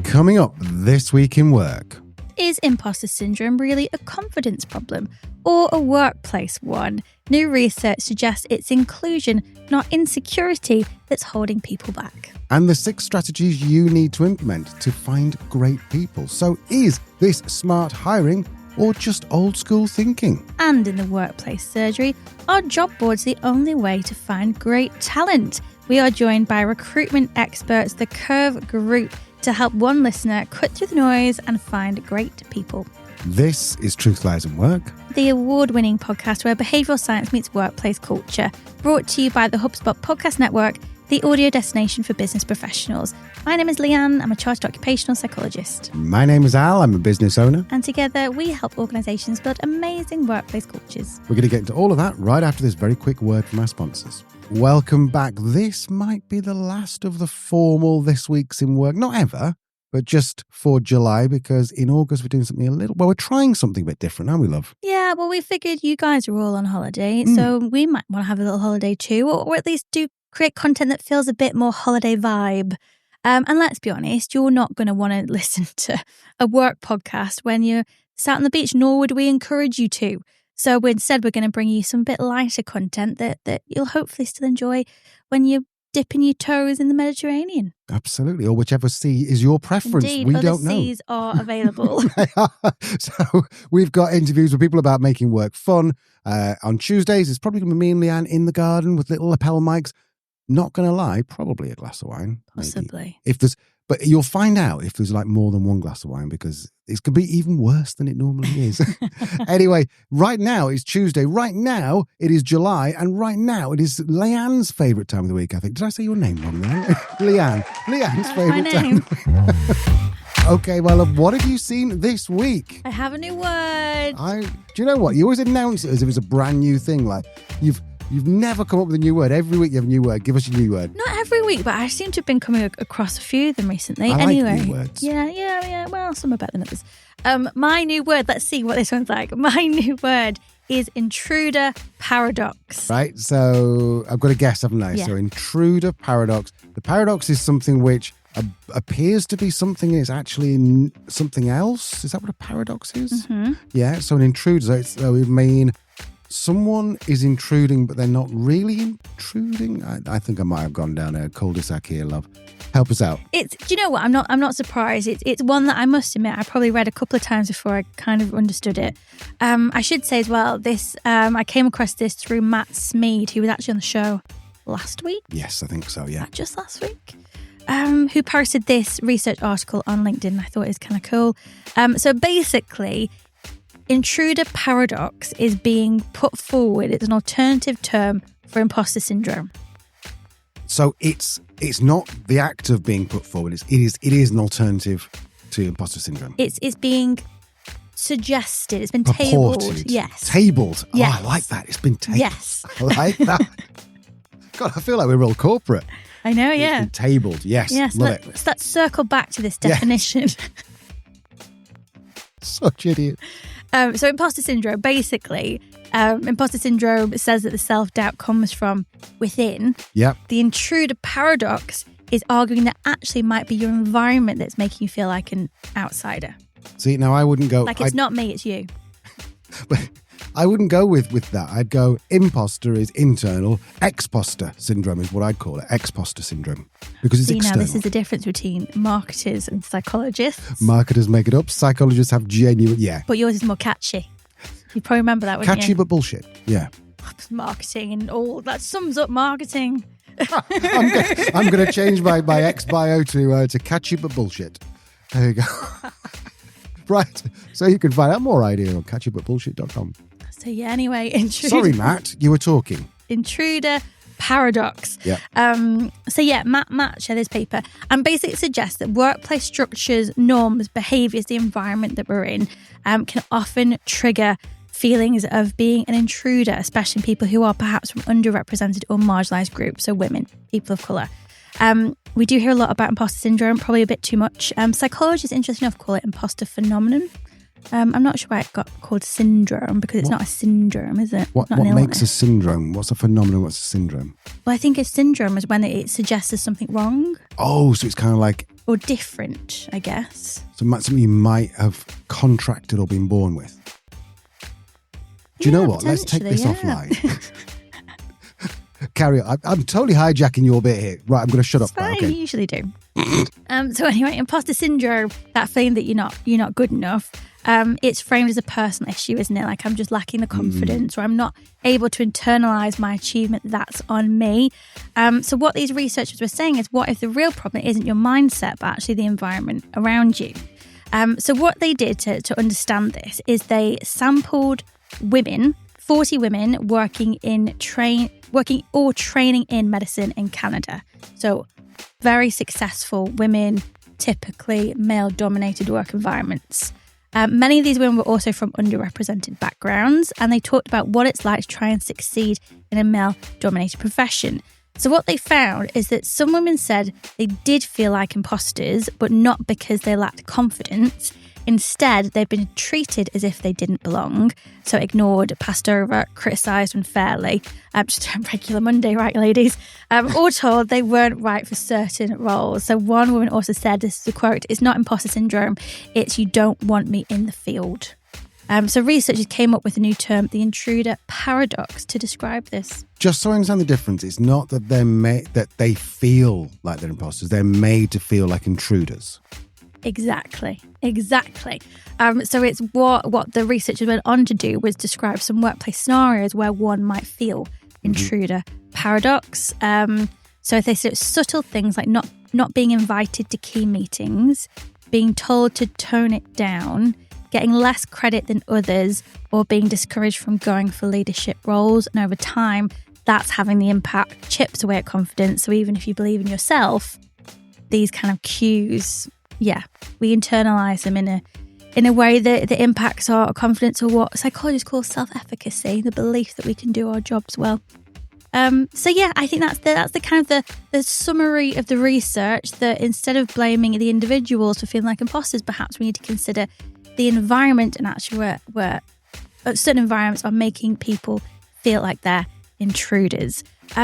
Coming up this week in work. Is imposter syndrome really a confidence problem or a workplace one? New research suggests it's inclusion, not insecurity, that's holding people back. And the 6 strategies you need to implement to find great people. So is this smart hiring or just old school thinking? And in the workplace surgery, are job boards the only way to find great talent? We are joined by recruitment experts, the Curve Group, to help one listener cut through the noise and find great people. This is Truth Lies in Work, the award-winning podcast where behavioural science meets workplace culture, brought to you by the HubSpot Podcast Network, the audio destination for business professionals. My name is Leanne. I'm a chartered occupational psychologist. My name is Al. I'm a business owner. And together we help organisations build amazing workplace cultures. We're going to get into all of that right after this very quick word from our sponsors. Welcome back. This might be the last of the formal This Week's in Work. Not ever, but just for July, because in August we're doing something we're trying something a bit different, aren't we, love? Yeah, well, we figured you guys are all on holiday, so we might want to have a little holiday too, or at least create content that feels a bit more holiday vibe. And let's be honest, you're not going to want to listen to a work podcast when you're sat on the beach, nor would we encourage you to. So instead, we're going to bring you some bit lighter content that you'll hopefully still enjoy when you're dipping your toes in the Mediterranean. Absolutely, or whichever sea is your preference. Indeed, we other don't know. seas are available. They are. So we've got interviews with people about making work fun. On Tuesdays, it's probably going to be me and Leanne in the garden with little lapel mics. Not going to lie, probably a glass of wine. Possibly. Maybe. But you'll find out if there's like more than one glass of wine, because it could be even worse than it normally is. Anyway, right now it's Tuesday. Right now it is July. And right now it is Leanne's favourite time of the week, I think. Did I say your name wrong there? Leanne's favourite time. Okay, well, what have you seen this week? I have a new word. Do you know what? You always announce it as if it's a brand new thing. Like You've never come up with a new word. Every week you have a new word. Give us a new word. Not every week, but I seem to have been coming across a few of them recently. I anyway, like new words. Yeah. Well, some are better than others. My new word, let's see what this one's like. My new word is Intruder Paradox. Right, so I've got a guess, haven't I? Yeah. So Intruder Paradox. The paradox is something which appears to be something and it's actually something else. Is that what a paradox is? Mm-hmm. Yeah, so an intruder, so it would mean someone is intruding, but they're not really intruding. I think I might have gone down a cul-de-sac here, love. Help us out. Do you know what? I'm not surprised. It's one that I must admit I probably read a couple of times before I kind of understood it. I should say as well, I came across this through Matt Smead, who was actually on the show last week. Yes, I think so. Yeah, just last week. Who posted this research article on LinkedIn. I thought it was kind of cool. So basically, Intruder Paradox is being put forward. It's an alternative term for imposter syndrome. So it's not the act of being put forward. It is an alternative to imposter syndrome. It's being suggested. It's been Purported. tabled. Yes. Tabled. Yes. Oh, I like that. It's been tabled. Yes. I like that. God, I feel like we're real corporate. I know, yeah. It's been tabled. Yes. Yes. Love it. Let's circle back to this definition. Such idiot. So imposter syndrome, basically, imposter syndrome says that the self-doubt comes from within. Yep. The intruder paradox is arguing that actually might be your environment that's making you feel like an outsider. See, now I wouldn't go... Like it's not me, it's you. But I wouldn't go with that. I'd go imposter is internal. Exposter syndrome is what I'd call it. Exposter syndrome. Because it's external. Now, this is the difference between marketers and psychologists. Marketers make it up. Psychologists have genuine... Yeah. But yours is more catchy. You probably remember that, wouldn't you? Catchy but bullshit. Yeah. Marketing and all. That sums up marketing. I'm going to change my ex-bio to catchy but bullshit. There you go. Right. So you can find out more idea on catchybutbullshit.com. So yeah, anyway, Sorry, Matt, you were talking. Intruder Paradox. Yeah. Matt shared this paper and basically suggests that workplace structures, norms, behaviours, the environment that we're in can often trigger feelings of being an intruder, especially in people who are perhaps from underrepresented or marginalised groups, so women, people of colour. We do hear a lot about imposter syndrome, probably a bit too much. Psychologists, interesting enough, call it imposter phenomenon. I'm not sure why it got called syndrome, because it's not a syndrome, is it? What makes a syndrome? What's a phenomenon? What's a syndrome? Well, I think a syndrome is when it suggests there's something wrong. Oh, so it's kind of like or different, I guess. So something you might have contracted or been born with. Do you know what? Let's take this offline. Carry on. I'm totally hijacking your bit here. Right, I'm going to shut up. Fine, Okay. you usually do. So anyway, imposter syndrome, that feeling that you're not good enough, it's framed as a personal issue, isn't it? Like, I'm just lacking the confidence, or I'm not able to internalize my achievement. That's on me. So what these researchers were saying is, what if the real problem isn't your mindset, but actually the environment around you? So what they did to understand this is they sampled women, 40 women working or training in medicine in Canada. So very successful women, typically male-dominated work environments. Many of these women were also from underrepresented backgrounds, and they talked about what it's like to try and succeed in a male-dominated profession. So what they found is that some women said they did feel like imposters, but not because they lacked confidence. Instead, they'd been treated as if they didn't belong, so ignored, passed over, criticised unfairly, just a regular Monday, right, ladies? Or told they weren't right for certain roles. So one woman also said, this is a quote, "It's not imposter syndrome, it's you don't want me in the field." So researchers came up with a new term, the Intruder Paradox, to describe this. Just so I understand the difference, it's not that that they feel like they're imposters, they're made to feel like intruders. Exactly. So it's what the researchers went on to do was describe some workplace scenarios where one might feel intruder paradox. So if they said subtle things like not being invited to key meetings, being told to tone it down, getting less credit than others, or being discouraged from going for leadership roles. And over time, that's having the impact, chips away at confidence. So even if you believe in yourself, these kind of cues, we internalize them in a way that impacts our confidence, or what psychologists call self-efficacy, the belief that we can do our jobs well. I think that's the kind of the summary of the research, that instead of blaming the individuals for feeling like imposters, perhaps we need to consider the environment, and actually where certain environments are making people feel like they're intruders.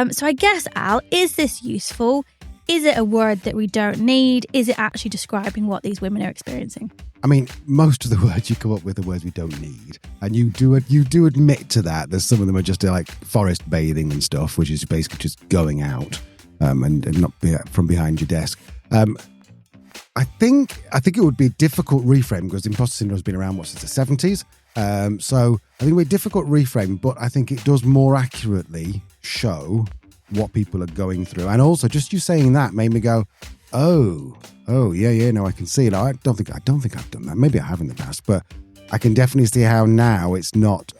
So I guess, Al, is this useful? Is it a word that we don't need? Is it actually describing what these women are experiencing? I mean, most of the words you come up with are words we don't need. And you do admit to that. There's some of them are just like forest bathing and stuff, which is basically just going out and not from behind your desk. I think it would be a difficult reframe, because imposter syndrome has been around, since the 70s? So I think it would be a difficult reframe, but I think it does more accurately show what people are going through. And also, just you saying that made me go, oh, yeah, no, I can see it. I don't think I've done that. Maybe I have in the past, but I can definitely see how now it's not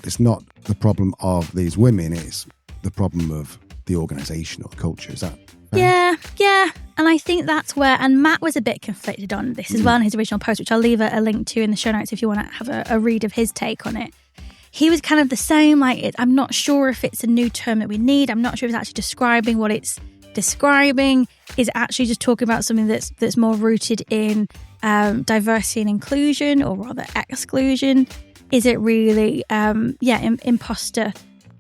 it's not the problem of these women, it's the problem of the organisation or the culture. Is that fair? Yeah. And I think that's where, and Matt was a bit conflicted on this as well in his original post, which I'll leave a link to in the show notes if you want to have a read of his take on it. He was kind of the same, like, I'm not sure if it's a new term that we need. I'm not sure if it's actually describing what it's describing. Is it actually just talking about something that's more rooted in diversity and inclusion, or rather exclusion? Is it really, imposter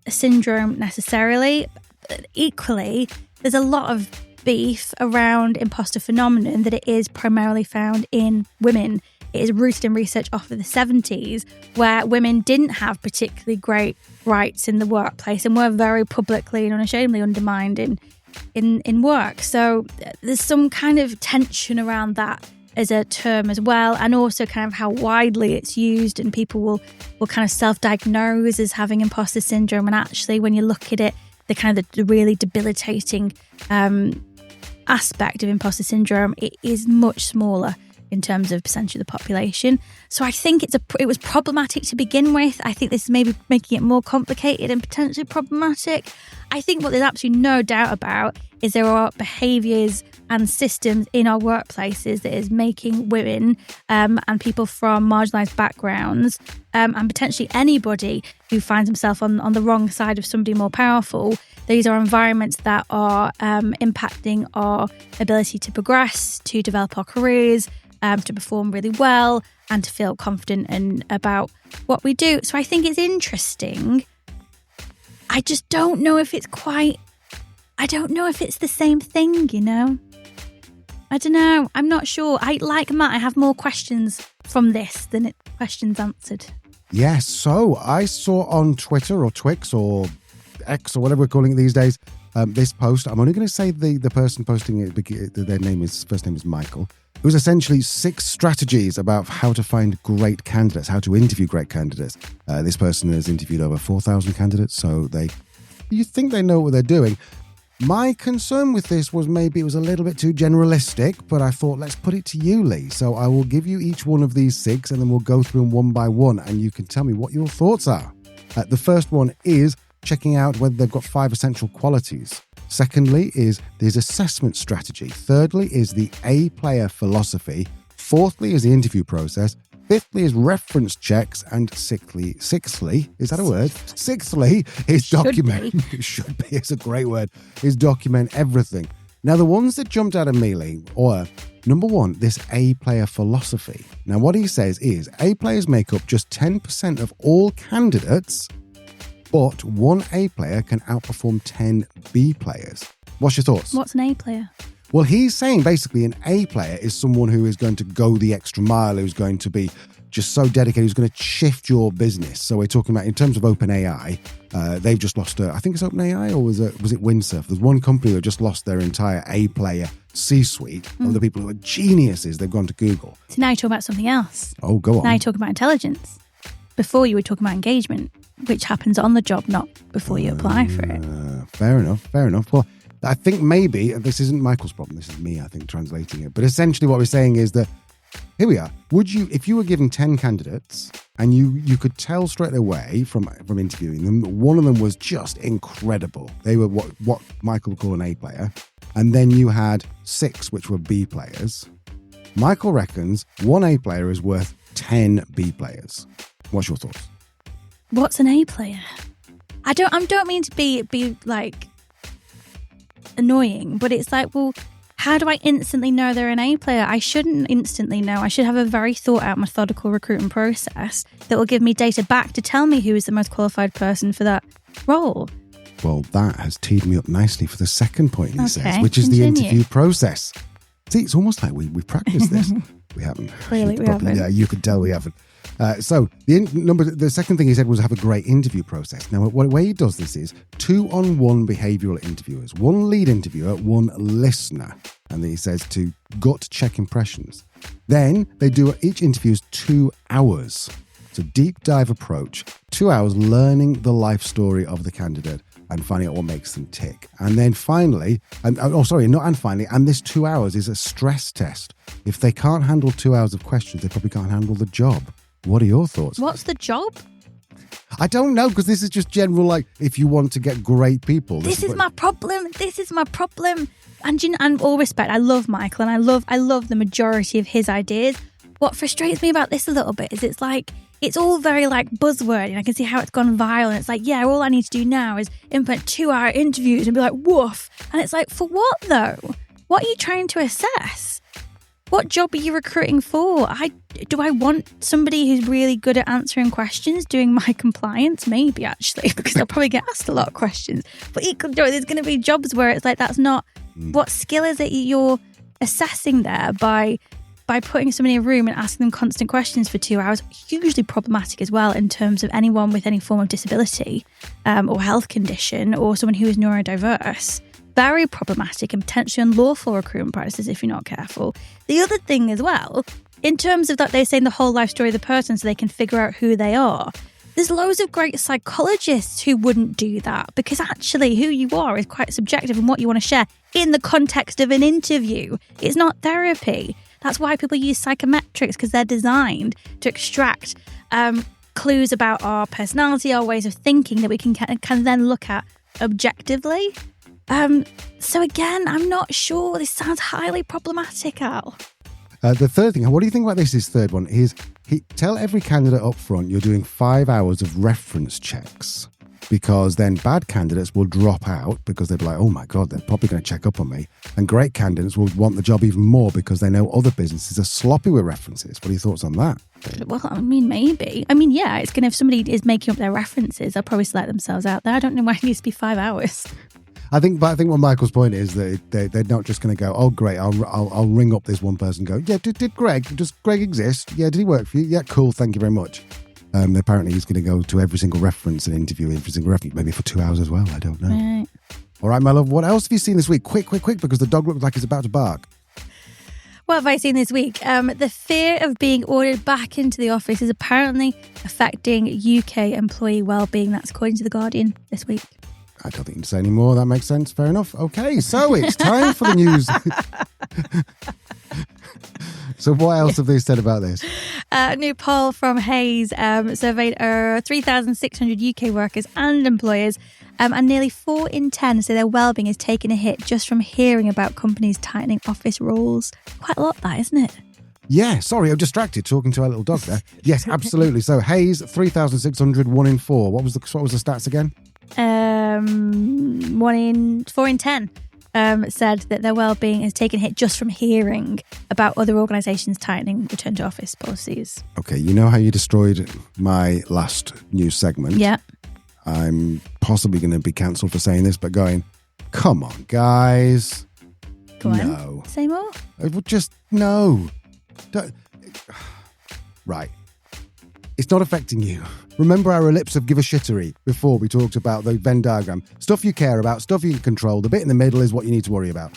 syndrome necessarily? But equally, there's a lot of beef around imposter phenomenon that it is primarily found in women. It is rooted in research off of the 70s, where women didn't have particularly great rights in the workplace and were very publicly and unashamedly undermined in work. So there's some kind of tension around that as a term as well, and also kind of how widely it's used, and people will kind of self-diagnose as having imposter syndrome, and actually when you look at it, the kind of the really debilitating aspect of imposter syndrome, it is much smaller in terms of percentage of the population. So I think it was problematic to begin with. I think this is maybe making it more complicated and potentially problematic. I think what there's absolutely no doubt about is there are behaviours and systems in our workplaces that is making women and people from marginalised backgrounds and potentially anybody who finds himself on the wrong side of somebody more powerful. These are environments that are impacting our ability to progress, to develop our careers, to perform really well, and to feel confident about what we do. So I think it's interesting. I just don't know if it's the same thing, you know? I don't know. I'm not sure. Like Matt, I have more questions from this than questions answered. Yes. So I saw on Twitter or Twix or X or whatever we're calling it these days, this post. I'm only going to say the person posting it, their first name is Michael. It was essentially 6 strategies about how to find great candidates, how to interview great candidates. This person has interviewed over 4,000 candidates, so you think they know what they're doing. My concern with this was maybe it was a little bit too generalistic, but I thought, let's put it to you, Lee. So I will give you each one of these 6, and then we'll go through them one by one, and you can tell me what your thoughts are. The first one is checking out whether they've got 5 essential qualities. Secondly is there's assessment strategy. Thirdly is the A-player philosophy. Fourthly is the interview process. Fifthly is reference checks. And sixthly, is that a word? Sixthly is document. It should be. It's a great word. Is document everything. Now, the ones that jumped out of me, Lee, or number 1, this A-player philosophy. Now, what he says is A-players make up just 10% of all candidates, but one A player can outperform 10 B players. What's your thoughts? What's an A player? Well, he's saying basically an A player is someone who is going to go the extra mile, who's going to be just so dedicated, who's going to shift your business. So we're talking about in terms of OpenAI, they've just lost, I think it's OpenAI or was it Windsurf? There's one company that just lost their entire A player C-suite of the people who are geniuses. They've gone to Google. So now you're talking about something else. Oh, go on. Now you're talking about intelligence. Before you were talking about engagement, which happens on the job, not before you apply for it. Fair enough. Well, I think maybe this isn't Michael's problem. This is me, I think, translating it. But essentially what we're saying is that, here we are. Would you, if you were given 10 candidates and you could tell straight away from interviewing them, that one of them was just incredible. They were what Michael would call an A player. And then you had 6, which were B players. Michael reckons one A player is worth 10 B players. What's your thoughts? What's an A player? I don't mean to be like annoying, but it's like, well, how do I instantly know they're an A player? I shouldn't instantly know. I should have a very thought out, methodical recruitment process that will give me data back to tell me who is the most qualified person for that role. Well, that has teed me up nicely for the second point he says, which is the interview process. See, it's almost like we practiced this. We haven't. Clearly we haven't. Yeah, you could tell we haven't. So the second thing he said was have a great interview process. Now, the way he does this is 2-on-1 behavioural interviewers, 1 lead interviewer, 1 listener. And then he says to gut check impressions. Then they do each interview is 2 hours. It's a deep dive approach, 2 hours learning the life story of the candidate and finding out what makes them tick. And then finally, and this 2 hours is a stress test. If they can't handle 2 hours of questions, they probably can't handle the job. What are your thoughts? What's the job? I don't know, because this is just general, like, if you want to get great people. This is my problem. And and all respect, I love Michael and I love the majority of his ideas. What frustrates me about this a little bit is it's all very like buzzword, and I can see how it's gone viral. And it's like, yeah, all I need to do now is implement 2-hour interviews and be like, woof. And it's like, for what though? What are you trying to assess? What job are you recruiting for? Do I want somebody who's really good at answering questions, doing my compliance? Maybe, actually, because I'll probably get asked a lot of questions. But equally, there's going to be jobs where it's like, that's not... What skill is it you're assessing there by putting somebody in a room and asking them constant questions for 2 hours? Hugely problematic as well in terms of anyone with any form of disability or health condition or someone who is neurodiverse. Very problematic and potentially unlawful recruitment practices if you're not careful. The other thing as well, in terms of that they're saying the whole life story of the person so they can figure out who they are, there's loads of great psychologists who wouldn't do that, because actually who you are is quite subjective and what you want to share in the context of an interview. It's not therapy. That's why people use psychometrics, because they're designed to extract clues about our personality, our ways of thinking that we can then look at objectively. So again, I'm not sure. This sounds highly problematic, Al. The third thing, what do you think about this third one, is tell every candidate up front you're doing 5 hours of reference checks, because then bad candidates will drop out because they'll be like, oh my God, they're probably going to check up on me. And great candidates will want the job even more because they know other businesses are sloppy with references. What are your thoughts on that? Well, I mean, maybe. I mean, yeah, it's going to, if somebody is making up their references, they'll probably select themselves out there. I don't know why it needs to be 5 hours. I think what Michael's point is that they're not just going to go, oh great, I'll ring up this one person and go, yeah, does Greg exist? Yeah, did he work for you? Yeah, cool, thank you very much. Apparently he's going to go to every single reference and interview every single reference, maybe for 2 hours as well. I don't know. Right. All right, my love, what else have you seen this week? Quick, because the dog looks like it's about to bark. What have I seen this week? The fear of being ordered back into the office is apparently affecting UK employee well-being. That's according to The Guardian this week. I don't think you need to say any more. That makes sense. Fair enough. Okay, so it's time for the news. So what else have they said about this? A new poll from Hayes surveyed 3,600 UK workers and employers, and nearly 4 in 10 say their well-being is taking a hit just from hearing about companies tightening office rules. Quite a lot, that, isn't it? Yeah, sorry, I'm distracted talking to our little dog there. Yes, absolutely. So Hayes, 3,600, 1 in 4. What was the stats again? 4 in 10 said that their well-being has taken a hit just from hearing about other organisations tightening return to office policies. Okay, you know how you destroyed my last news segment? Yeah. I'm possibly going to be cancelled for saying this, but going, come on, guys. Go on. No. Say more? Just, no. Don't. Right. It's not affecting you. Remember our ellipse of give a shittery before we talked about the Venn diagram. Stuff you care about, stuff you can control. The bit in the middle is what you need to worry about.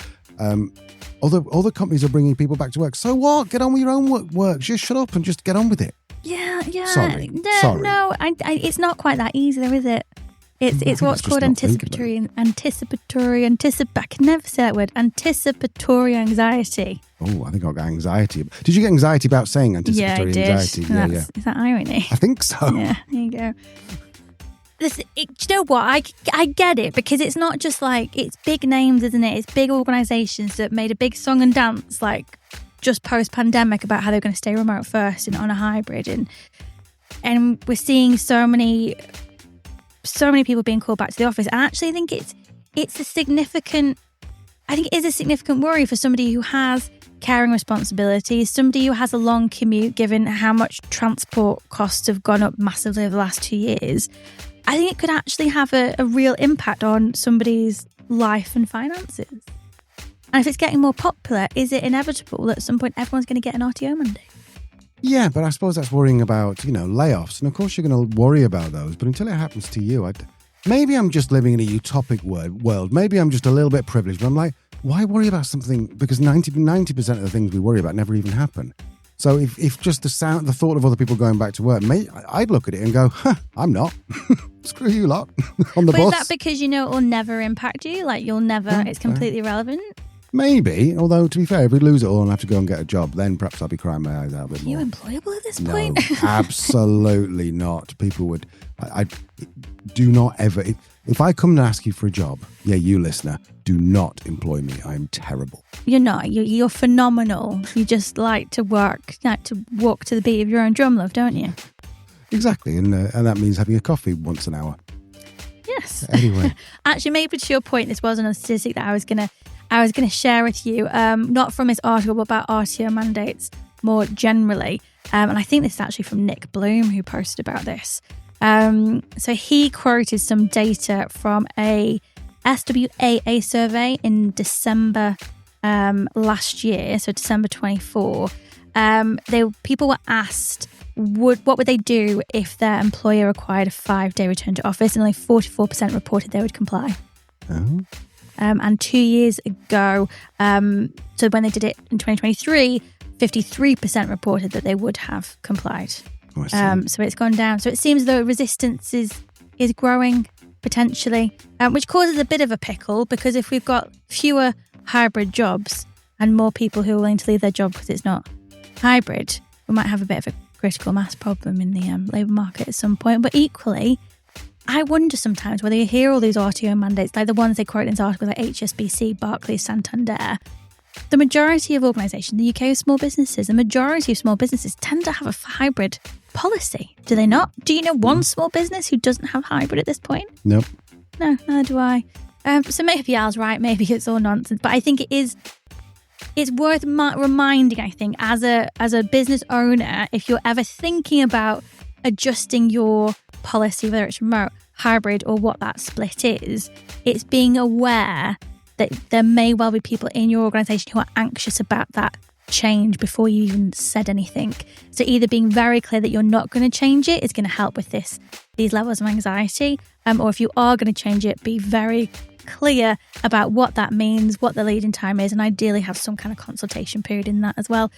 Other companies are bringing people back to work. So what? Get on with your own work. Just shut up and just get on with it. Yeah. Sorry. No, it's not quite that easy though, is it? It's what's called anticipatory. I can never say that word. Anticipatory anxiety. Oh, I think I got anxiety. Did you get anxiety about saying anticipatory anxiety? Yeah. Is that irony? I think so. Yeah, there you go. Do you know what? I get it, because it's not just like, it's big names, isn't it? It's big organisations that made a big song and dance like just post-pandemic about how they're going to stay remote first and on a hybrid. And we're seeing so many people being called back to the office. And actually I think it is a significant worry for somebody who has caring responsibilities, somebody who has a long commute, given how much transport costs have gone up massively over the last 2 years. I think it could actually have a real impact on somebody's life and finances. And if it's getting more popular, is it inevitable that at some point everyone's going to get an RTO Monday? Yeah, but I suppose that's worrying about, layoffs. And of course you're going to worry about those. But until it happens to you, maybe I'm just living in a utopic world. Maybe I'm just a little bit privileged. But I'm like, why worry about something? Because 90% of the things we worry about never even happen. So if just the thought of other people going back to work, I'd look at it and go, I'm not. Screw you lot on the bus. Is that because it will never impact you? Like you'll never, it's completely irrelevant? Maybe, although to be fair, if we lose it all and have to go and get a job, then perhaps I'll be crying my eyes out a bit more. Are you employable at this point? No, absolutely not. People would, I do not ever, if I come and ask you for a job, you listener, do not employ me. I'm terrible. You're not. You're phenomenal. You just like to walk to the beat of your own drum, love, don't you? Exactly, and that means having a coffee once an hour. Yes. Anyway. Actually, maybe to your point, this wasn't a statistic that I was gonna share with you, not from this article, but about RTO mandates more generally. And I think this is actually from Nick Bloom, who posted about this. So he quoted some data from a SWAA survey in December last year, so December 24. People were asked what would they do if their employer required a 5-day return to office, and only 44% reported they would comply. Oh. And 2 years ago, so when they did it in 2023, 53% reported that they would have complied. So it's gone down. So it seems as though resistance is growing potentially, which causes a bit of a pickle, because if we've got fewer hybrid jobs and more people who are willing to leave their job because it's not hybrid, we might have a bit of a critical mass problem in the labour market at some point. But equally, I wonder sometimes whether you hear all these RTO mandates, like the ones they quote in this article, like HSBC, Barclays, Santander. The majority of organisations, the UK of small businesses, the majority of small businesses tend to have a hybrid policy. Do they not? Do you know one small business who doesn't have hybrid at this point? Nope. No, neither do I. So maybe Al's right, maybe it's all nonsense. But I think it's worth reminding, I think, as a business owner, if you're ever thinking about adjusting your policy, whether it's remote, hybrid, or what that split is. It's being aware that there may well be people in your organisation who are anxious about that change before you even said anything. So either being very clear that you're not going to change it is going to help with these levels of anxiety, or if you are going to change it, be very clear about what that means, what the lead-in time is, and ideally have some kind of consultation period in that as well.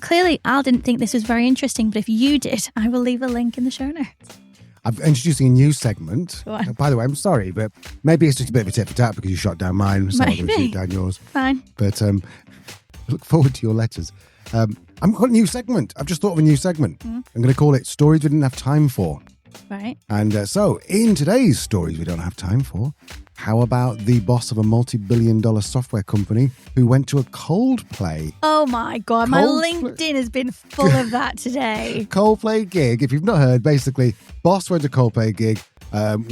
Clearly, Al didn't think this was very interesting, but if you did, I will leave a link in the show notes. I'm introducing a new segment. By the way, I'm sorry, but maybe it's just a bit of a tit for tat because you shot down mine, so I'm going to shoot down yours. Fine. But look forward to your letters. I've got a new segment. I've just thought of a new segment. I'm going to call it Stories We Didn't Have Time For. Right. And so, in today's Stories We Don't Have Time For, how about the boss of a multi-billion-dollar software company who went to a Coldplay? Oh my God, my LinkedIn has been full of that today. Coldplay gig. If you've not heard, basically, boss went to Coldplay gig,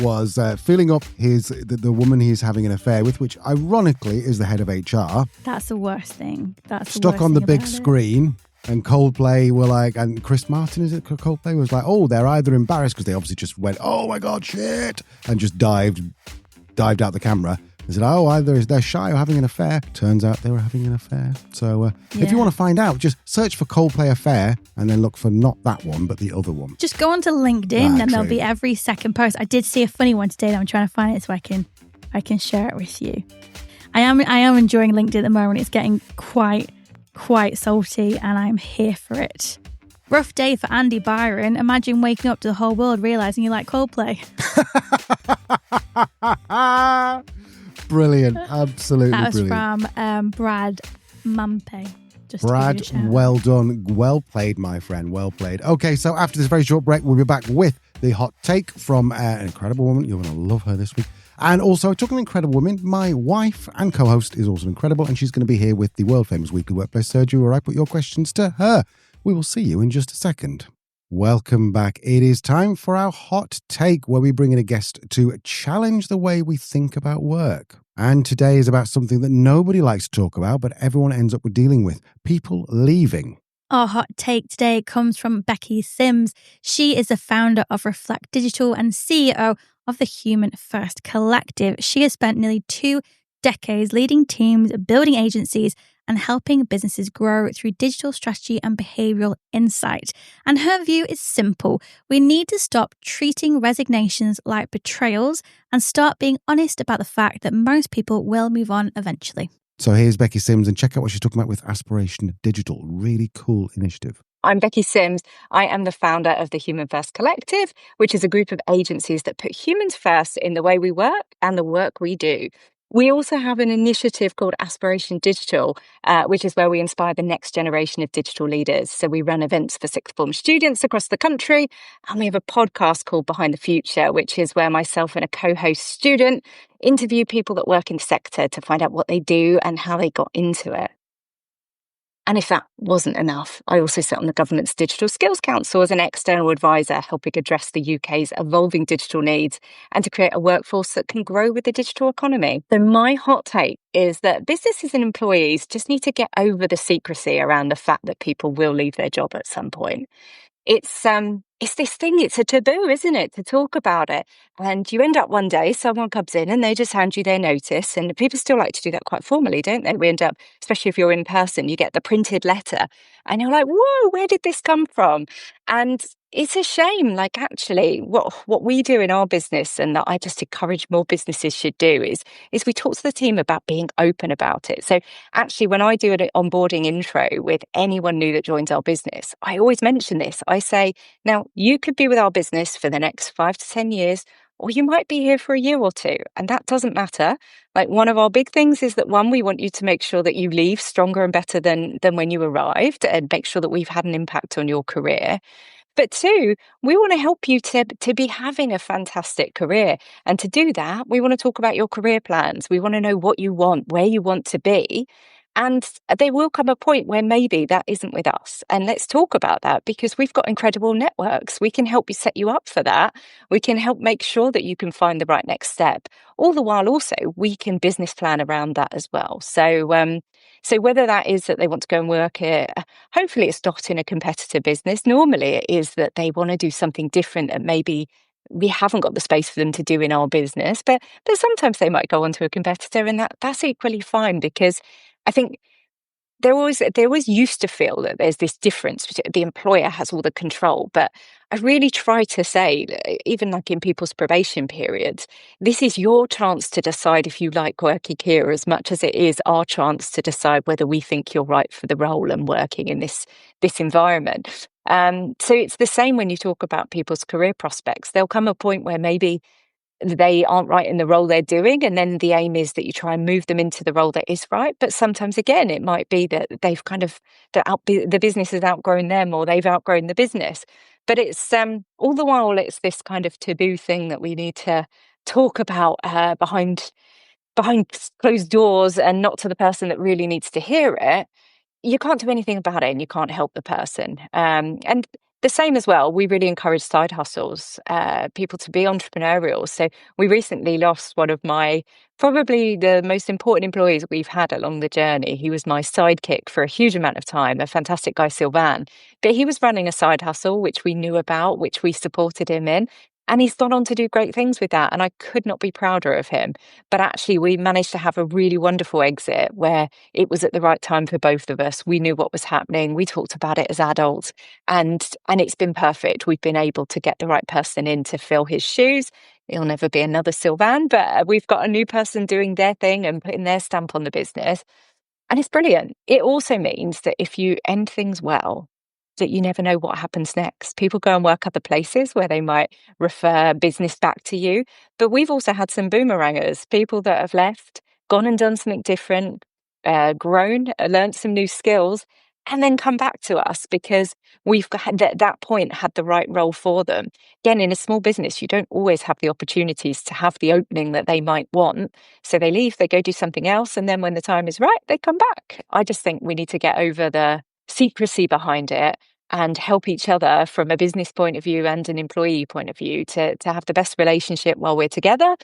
was filling up the woman he's having an affair with, which ironically is the head of HR. That's the worst thing. That's stuck on the big screen. And Coldplay were like, and Chris Martin, is it Coldplay, was like, oh, they're either embarrassed because they obviously just went, oh my God, shit, and just dived out the camera. They said, oh, either they're shy or having an affair. Turns out they were having an affair. So if you want to find out, just search for Coldplay affair and then look for not that one, but the other one. Just go onto LinkedIn and there'll be every second post. I did see a funny one today that I'm trying to find it so I can share it with you. I am enjoying LinkedIn at the moment. It's getting quite salty and I'm here for it. Rough day for Andy Byron. Imagine waking up to the whole world realising you like Coldplay. Brilliant. Absolutely brilliant. That was from Brad Mampe. Brad, well done. Well played, my friend. Well played. Okay, so after this very short break, we'll be back with the hot take from an incredible woman. You're going to love her this week. And also, talking of incredible women, my wife and co-host is also incredible, and she's going to be here with the world-famous weekly workplace surgery where I put your questions to her. We will see you in just a second. Welcome back. It is time for our hot take, where we bring in a guest to challenge the way we think about work. And today is about something that nobody likes to talk about, but everyone ends up with dealing with: people leaving. Our hot take today comes from Becky Sims. She is the founder of Reflect Digital and CEO of the Human First Collective. She has spent nearly 2 decades leading teams, building agencies, and helping businesses grow through digital strategy and behavioural insight. And her view is simple. We need to stop treating resignations like betrayals and start being honest about the fact that most people will move on eventually. So here's Becky Sims, and check out what she's talking about with Aspiration Digital. Really cool initiative. I'm Becky Sims. I am the founder of the Human First Collective, which is a group of agencies that put humans first in the way we work and the work we do. We also have an initiative called Aspiration Digital, which is where we inspire the next generation of digital leaders. So we run events for sixth form students across the country, and we have a podcast called Behind the Future, which is where myself and a co-host student interview people that work in the sector to find out what they do and how they got into it. And if that wasn't enough, I also sit on the government's Digital Skills Council as an external advisor, helping address the UK's evolving digital needs and to create a workforce that can grow with the digital economy. So my hot take is that businesses and employees just need to get over the secrecy around the fact that people will leave their job at some point. It's this thing, it's a taboo, isn't it, to talk about it. And you end up one day, someone comes in and they just hand you their notice. And people still like to do that quite formally, don't they? We end up, especially if you're in person, you get the printed letter and you're like, whoa, where did this come from? And it's a shame. Like, actually, what we do in our business, and that I just encourage more businesses should do, is we talk to the team about being open about it. So actually, when I do an onboarding intro with anyone new that joins our business, I always mention this. I say, now, you could be with our business for the next 5 to 10 years, or you might be here for a year or two, and that doesn't matter. Like, one of our big things is that, one, we want you to make sure that you leave stronger and better than when you arrived, and make sure that we've had an impact on your career. But 2, we want to help you to be having a fantastic career. And to do that, we want to talk about your career plans. We want to know what you want, where you want to be. And there will come a point where maybe that isn't with us. And let's talk about that, because we've got incredible networks. We can help you set you up for that. We can help make sure that you can find the right next step. All the while also, we can business plan around that as well. So So whether that is that they want to go and work it, hopefully it's not in a competitor business. Normally it is that they want to do something different that maybe we haven't got the space for them to do in our business. But sometimes they might go on to a competitor, and that's equally fine, because I think they always used to feel that there's this difference. The employer has all the control, but I really try to say, even like in people's probation periods, this is your chance to decide if you like working here as much as it is our chance to decide whether we think you're right for the role and working in this environment. So it's the same when you talk about people's career prospects. There'll come a point where maybe they aren't right in the role they're doing, and then the aim is that you try and move them into the role that is right. But sometimes, again, it might be that they've the business has outgrown them, or they've outgrown the business. But it's all the while it's this kind of taboo thing that we need to talk about behind closed doors, and not to the person that really needs to hear it. You can't do anything about it, and you can't help the person. And the same as well, we really encourage side hustles, people to be entrepreneurial. So we recently lost one of probably the most important employees we've had along the journey. He was my sidekick for a huge amount of time, a fantastic guy, Sylvan. But he was running a side hustle, which we knew about, which we supported him in. And he's gone on to do great things with that. And I could not be prouder of him. But actually, we managed to have a really wonderful exit where it was at the right time for both of us. We knew what was happening. We talked about it as adults. And it's been perfect. We've been able to get the right person in to fill his shoes. It'll never be another Sylvan, but we've got a new person doing their thing and putting their stamp on the business. And it's brilliant. It also means that if you end things well, that you never know what happens next. People go and work other places where they might refer business back to you. But we've also had some boomerangers, people that have left, gone and done something different, grown, learned some new skills, and then come back to us because we've at that point had the right role for them. Again, in a small business, you don't always have the opportunities to have the opening that they might want. So they leave, they go do something else, and then when the time is right, they come back. I just think we need to get over the secrecy behind it and help each other from a business point of view and an employee point of view to have the best relationship while we're together,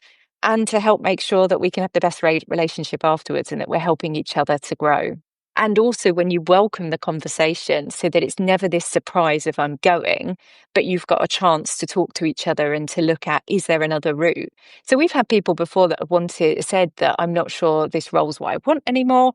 and to help make sure that we can have the best relationship afterwards, and that we're helping each other to grow. And also when you welcome the conversation, so that it's never this surprise if I'm going, but you've got a chance to talk to each other and to look at, is there another route? So we've had people before that have said that I'm not sure this role's what I want anymore,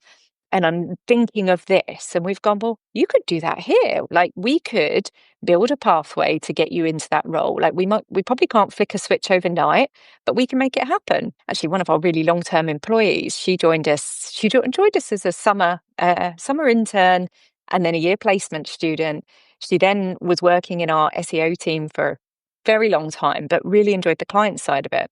and I'm thinking of this. And we've gone, well, you could do that here. Like, we could build a pathway to get you into that role. Like, we probably can't flick a switch overnight, but we can make it happen. Actually, one of our really long-term employees, she joined us as a summer intern and then a year placement student. She then was working in our SEO team for a very long time, but really enjoyed the client side of it.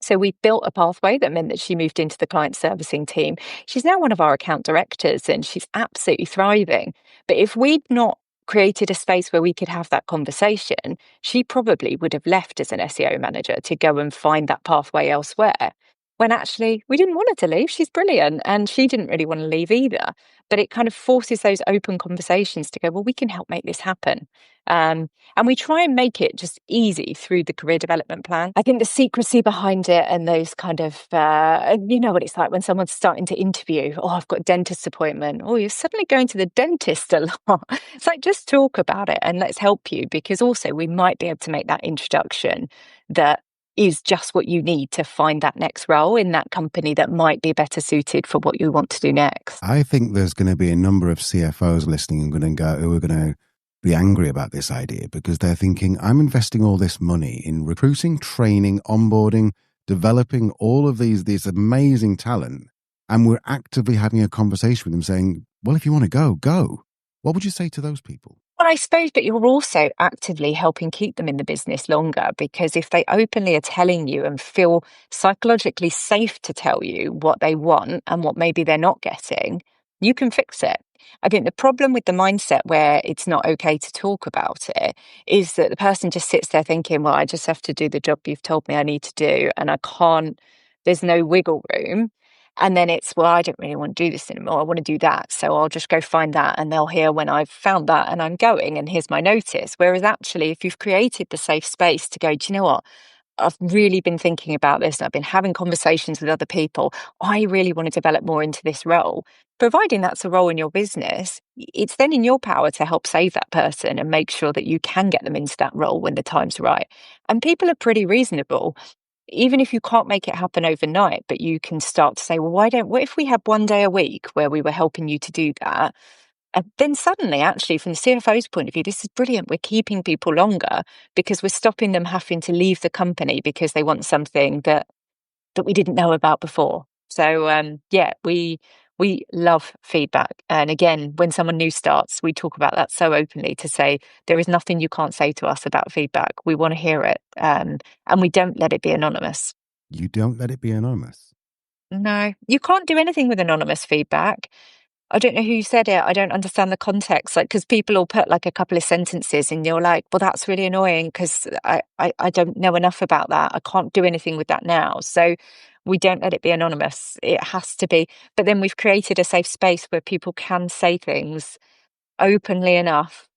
So we built a pathway that meant that she moved into the client servicing team. She's now one of our account directors, and she's absolutely thriving. But if we'd not created a space where we could have that conversation, she probably would have left as an SEO manager to go and find that pathway elsewhere. When actually we didn't want her to leave. She's brilliant, and she didn't really want to leave either. But it kind of forces those open conversations to go, well, we can help make this happen. And we try and make it just easy through the career development plan. I think the secrecy behind it and those kind of, you know what it's like when someone's starting to interview. Oh, I've got a dentist appointment. Oh, you're suddenly going to the dentist a lot. It's like, just talk about it and let's help you, because also we might be able to make that introduction that is just what you need to find that next role in that company that might be better suited for what you want to do next. I think there's going to be a number of CFOs listening who are going to be angry about this idea, because they're thinking, I'm investing all this money in recruiting, training, onboarding, developing all of these amazing talent, and we're actively having a conversation with them saying, well, if you want to go. What would you say to those people? Well, I suppose, but you're also actively helping keep them in the business longer, because if they openly are telling you and feel psychologically safe to tell you what they want and what maybe they're not getting, you can fix it. I think the problem with the mindset where it's not okay to talk about it is that the person just sits there thinking, well, I just have to do the job you've told me I need to do, and I can't, there's no wiggle room. And then it's, well, I don't really want to do this anymore. I want to do that. So I'll just go find that, and they'll hear when I've found that and I'm going, and here's my notice. Whereas actually, if you've created the safe space to go, do you know what? I've really been thinking about this, and I've been having conversations with other people. I really want to develop more into this role. providing that's a role in your business, it's then in your power to help save that person and make sure that you can get them into that role when the time's right. And people are pretty reasonable. Even if you can't make it happen overnight, but you can start to say, well, what if we had one day a week where we were helping you to do that? And then suddenly, actually, from the CFO's point of view, this is brilliant. We're keeping people longer because we're stopping them having to leave the company because they want something that we didn't know about before. So we love feedback. And again, when someone new starts, we talk about that so openly to say, there is nothing you can't say to us about feedback. We want to hear it. And we don't let it be anonymous. You don't let it be anonymous? No, you can't do anything with anonymous feedback. I don't know who said it. I don't understand the context. Like, because people will put like a couple of sentences and you're like, well, that's really annoying because I don't know enough about that. I can't do anything with that now. So we don't let it be anonymous. It has to be. But then we've created a safe space where people can say things openly enough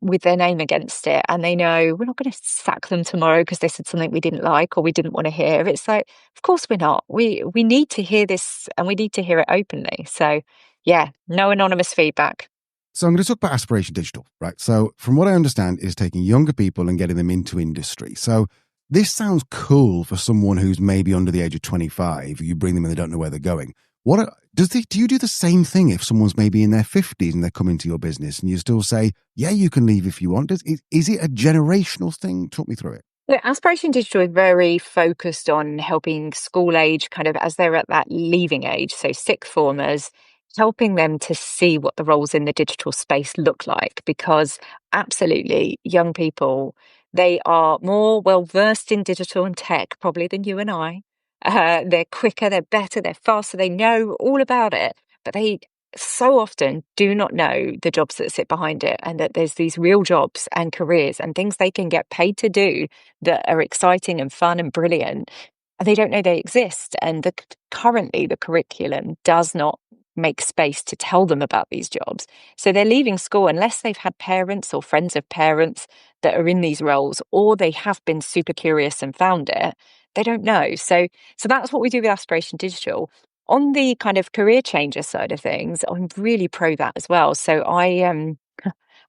with their name against it. And they know we're not going to sack them tomorrow because they said something we didn't like or we didn't want to hear. It's like, of course we're not. We need to hear this and we need to hear it openly. So yeah, no anonymous feedback. So I'm going to talk about Aspiration Digital, right? So from what I understand, is taking younger people and getting them into industry. So this sounds cool for someone who's maybe under the age of 25. You bring them and they don't know where they're going. Do you do the same thing if someone's maybe in their 50s and they come into your business and you still say, yeah, you can leave if you want? Is it a generational thing? Talk me through it. Look, Aspiration Digital is very focused on helping school age, kind of as they're at that leaving age, so sixth formers, helping them to see what the roles in the digital space look like, because absolutely young people, they are more well-versed in digital and tech probably than you and I. They're quicker, they're better, they're faster, they know all about it, but they so often do not know the jobs that sit behind it, and that there's these real jobs and careers and things they can get paid to do that are exciting and fun and brilliant. And they don't know they exist. And currently the curriculum does not make space to tell them about these jobs. So they're leaving school unless they've had parents or friends of parents that are in these roles, or they have been super curious and found it. They don't know. So that's what we do with Aspiration Digital. On the kind of career changer side of things, I'm really pro that as well. So I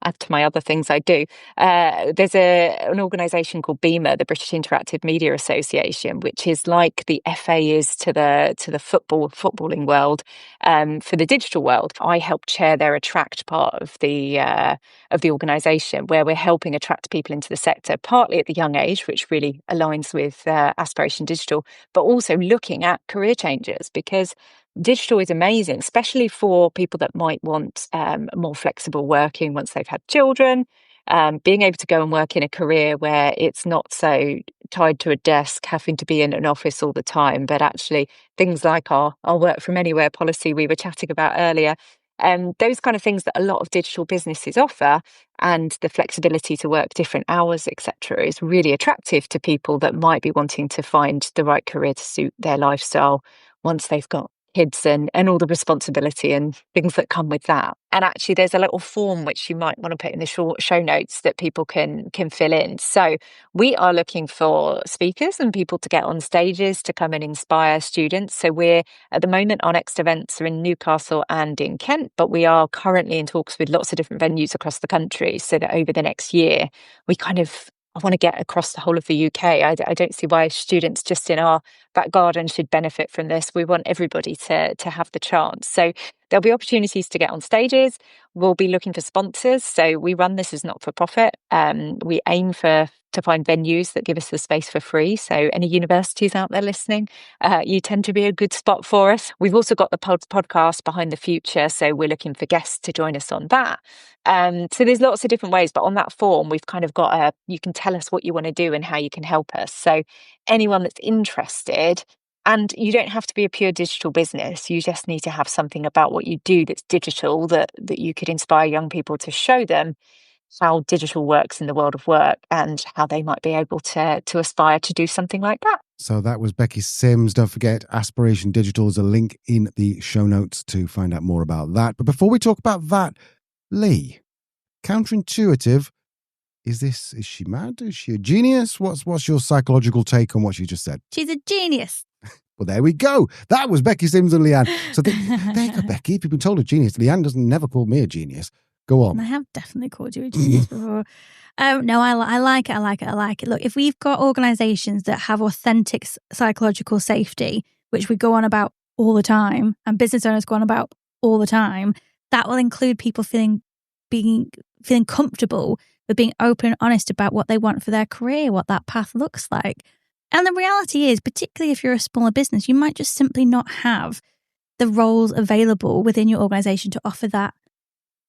add to my other things I do. There's an organisation called BEMA, the British Interactive Media Association, which is like the FA is to the footballing world. For the digital world, I help chair their attract part of the organisation, where we're helping attract people into the sector, partly at the young age, which really aligns with Aspiration Digital, but also looking at career changes, because digital is amazing, especially for people that might want more flexible working once they've had children, being able to go and work in a career where it's not so tied to a desk, having to be in an office all the time, but actually things like our work from anywhere policy we were chatting about earlier, those kind of things that a lot of digital businesses offer, and the flexibility to work different hours, etc., is really attractive to people that might be wanting to find the right career to suit their lifestyle once they've got kids and all the responsibility and things that come with that. And actually there's a little form which you might want to put in the show notes that people can fill in. So we are looking for speakers and people to get on stages to come and inspire students. So we're at the moment, our next events are in Newcastle and in Kent, but we are currently in talks with lots of different venues across the country, so that over the next year I want to get across the whole of the UK. I don't see why students just in our back garden should benefit from this. We want everybody to have the chance. So there'll be opportunities to get on stages. We'll be looking for sponsors. So we run this as not-for-profit. We aim to find venues that give us the space for free. So any universities out there listening, you tend to be a good spot for us. We've also got the podcast Behind the Future. So we're looking for guests to join us on that. So there's lots of different ways, but on that form, we've kind of got you can tell us what you want to do and how you can help us. So anyone that's interested, and you don't have to be a pure digital business, you just need to have something about what you do that's digital that you could inspire young people to show them how digital works in the world of work and how they might be able to aspire to do something like that. So that was Becky Sims. Don't forget, Aspiration Digital is a link in the show notes to find out more about that. But before we talk about that, Lee, counterintuitive, is she mad? Is she a genius? What's your psychological take on what she just said? She's a genius. Well, there we go. That was Becky Sims and Leanne. So there you go, Becky. If you've been told a genius, Leanne never called me a genius. Go on. I have definitely called you a genius before. No, I like it. Look, if we've got organisations that have authentic psychological safety, which we go on about all the time, and business owners go on about all the time, that will include people feeling comfortable with being open and honest about what they want for their career, what that path looks like. And the reality is, particularly if you're a smaller business, you might just simply not have the roles available within your organisation to offer that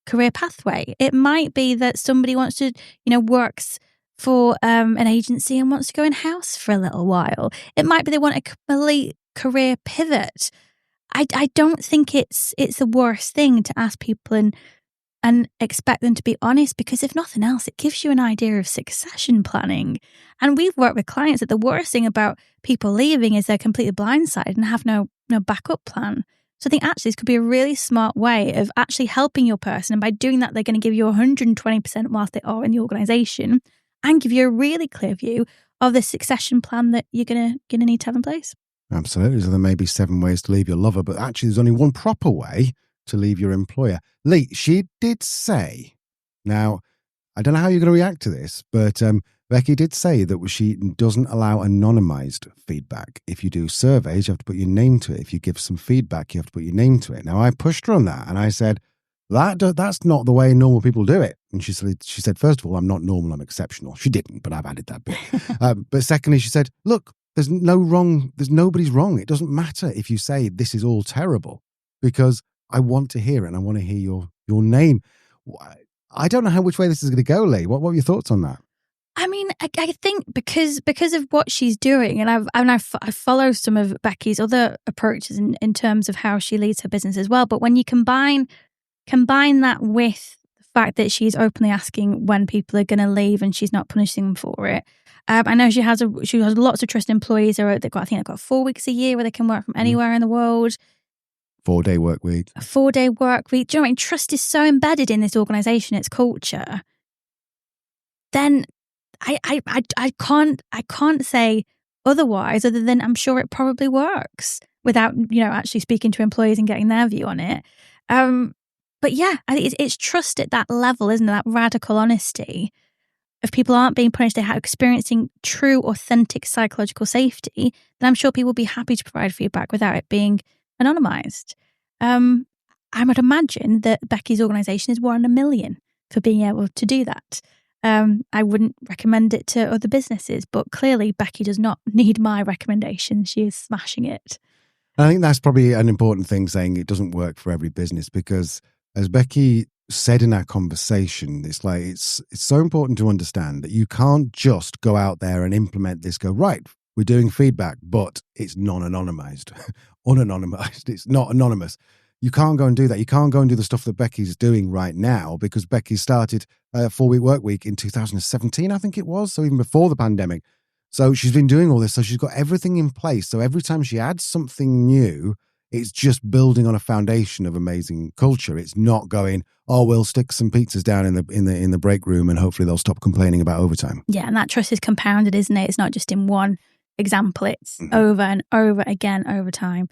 career pathway. It might be that somebody wants to, works for an agency and wants to go in-house for a little while. It might be they want a complete career pivot. I don't think it's the worst thing to ask people and expect them to be honest, because if nothing else, it gives you an idea of succession planning. And we've worked with clients that the worst thing about people leaving is they're completely blindsided and have no backup plan. So I think actually this could be a really smart way of actually helping your person. And by doing that, they're going to give you 120% whilst they are in the organisation and give you a really clear view of the succession plan that you're going to need to have in place. Absolutely. So there may be 7 ways to leave your lover, but actually there's only one proper way to leave your employer. Lee, she did say, now, I don't know how you're going to react to this, but Becky did say that she doesn't allow anonymized feedback. If you do surveys, you have to put your name to it. If you give some feedback, you have to put your name to it. Now, I pushed her on that and I said, that's not the way normal people do it. And she said, first of all, I'm not normal, I'm exceptional. She didn't, but I've added that bit. But secondly, she said, look, there's nobody's wrong. It doesn't matter if you say this is all terrible, because I want to hear it and I want to hear your name. I don't know which way this is going to go, Lee. What were your thoughts on that? I mean, I think because of what she's doing, and I follow some of Becky's other approaches in terms of how she leads her business as well. But when you combine that with the fact that she's openly asking when people are going to leave and she's not punishing them for it, I know she has lots of trusted employees. They've got 4 weeks a year where they can work from anywhere in the world. 4-day work week. A 4-day work week. Do you know what I mean? Trust is so embedded in this organisation, its culture. Then I can't say otherwise, other than I'm sure it probably works without actually speaking to employees and getting their view on it. But yeah, I think it's trust at that level, isn't it? That radical honesty. If people aren't being punished, they're experiencing true, authentic psychological safety, then I'm sure people will be happy to provide feedback without it being anonymized. I would imagine that Becky's organisation is 1 in a million for being able to do that. I wouldn't recommend it to other businesses, but clearly Becky does not need my recommendation. She is smashing it. I think that's probably an important thing, saying it doesn't work for every business, because as Becky said in our conversation, it's so important to understand that you can't just go out there and implement this, go, right, we're doing feedback, but it's non-anonymized, unanonymized. It's not anonymous. You can't go and do that. You can't go and do the stuff that Becky's doing right now, because Becky started a 4-week work week in 2017, I think it was. So even before the pandemic. So she's been doing all this. So she's got everything in place. So every time she adds something new, it's just building on a foundation of amazing culture. It's not going, oh, we'll stick some pizzas down in the break room and hopefully they'll stop complaining about overtime. Yeah, and that trust is compounded, isn't it? It's not just in one example. It's over and over again over time.